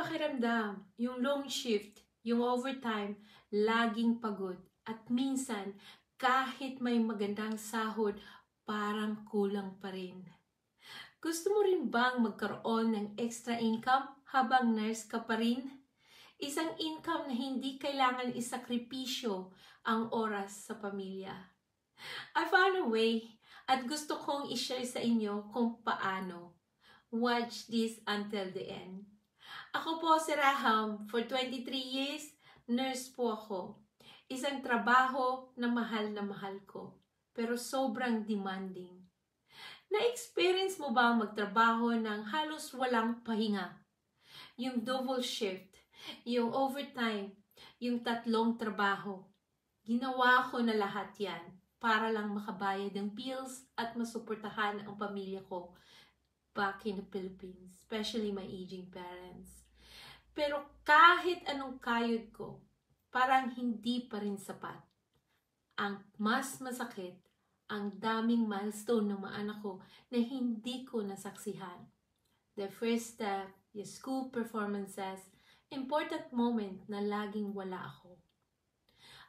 pakiramdam, yung long shift, yung overtime, laging pagod. At minsan, kahit may magandang sahod, parang kulang pa rin. Gusto mo rin bang magkaroon ng extra income habang nurse ka pa rin? Isang income na hindi kailangan isakripisyo ang oras sa pamilya. I found a way at gusto kong i-share sa inyo kung paano. Watch this until the end. Ako po si Raham. For 23 years, nurse po ako. Isang trabaho na mahal ko, pero sobrang demanding. Na-experience mo ba magtrabaho ng halos walang pahinga? Yung double shift, yung overtime, yung 3 trabaho. Ginawa ko na lahat yan para lang makabayad ng bills at masuportahan ang pamilya ko back in the Philippines, especially my aging parents. Pero kahit anong kayod ko, parang hindi pa rin sapat. Ang mas masakit, ang daming milestone ng mga anak ko na hindi ko nasaksihan. The first step, yung school performances, important moment na laging wala ako.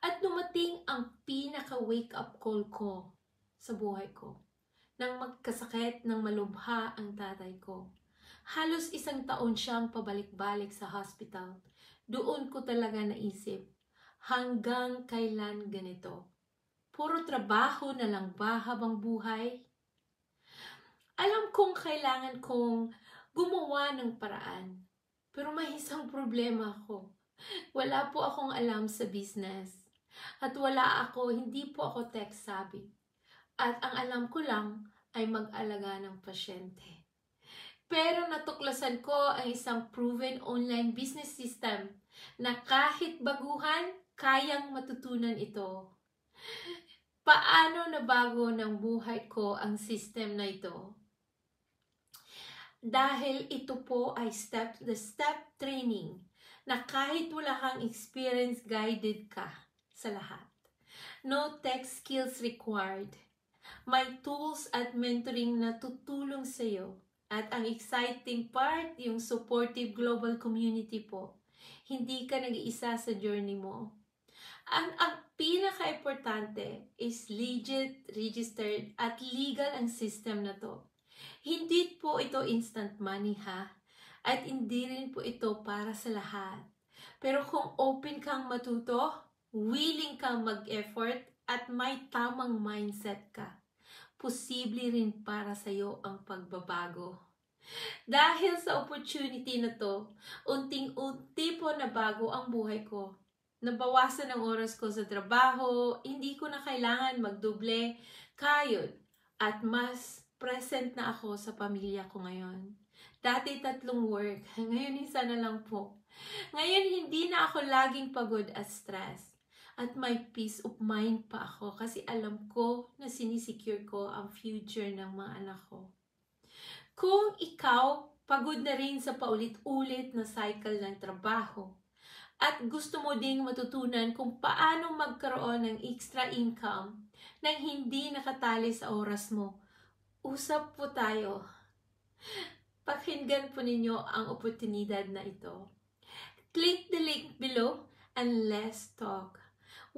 At dumating ang pinaka-wake up call ko sa buhay ko. Nang magkasakit ng malubha ang tatay ko. Halos 1 taon siyang pabalik-balik sa hospital. Doon ko talaga naisip, hanggang kailan ganito? Puro trabaho na lang ba habang buhay? Alam kong kailangan kong gumawa ng paraan. Pero may isang problema ako. Wala po akong alam sa business. At hindi po ako tech savvy. At ang alam ko lang ay mag-alaga ng pasyente. Pero natuklasan ko ang isang proven online business system na kahit baguhan, kayang matutunan ito. Paano nabago ng buhay ko ang system na ito? Dahil ito po ay step training na kahit wala kang experience, guided ka sa lahat. No tech skills required. May tools at mentoring na tutulong sa iyo. At ang exciting part, yung supportive global community po. Hindi ka nag-iisa sa journey mo. Ang pinaka-importante is legit, registered, at legal ang system na to. Hindi po ito instant money ha. At hindi rin po ito para sa lahat. Pero kung open kang matuto, willing kang mag-effort, at may tamang mindset ka, posible rin para sa iyo ang pagbabago. Dahil sa opportunity na to, unting-unti po nabago ang buhay ko. Nabawasan ang oras ko sa trabaho, hindi ko na kailangan magdoble kayod, at mas present na ako sa pamilya ko ngayon. Dati 3 work, ngayon 1 na lang po. Ngayon hindi na ako laging pagod at stress. At may peace of mind pa ako kasi alam ko na sinisecure ko ang future ng mga anak ko. Kung ikaw pagod na rin sa paulit-ulit na cycle ng trabaho at gusto mo ding matutunan kung paano magkaroon ng extra income nang hindi nakatali sa oras mo, usap po tayo. Pakinggan po ninyo ang oportunidad na ito. Click the link below and let's talk.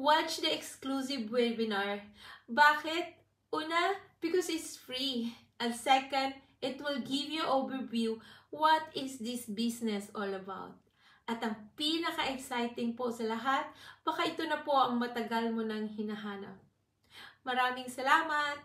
Watch the exclusive webinar. Bakit? Una, because it's free. And second, it will give you overview what is this business all about. At ang pinaka-exciting po sa lahat, baka ito na po ang matagal mo nang hinahanap. Maraming salamat!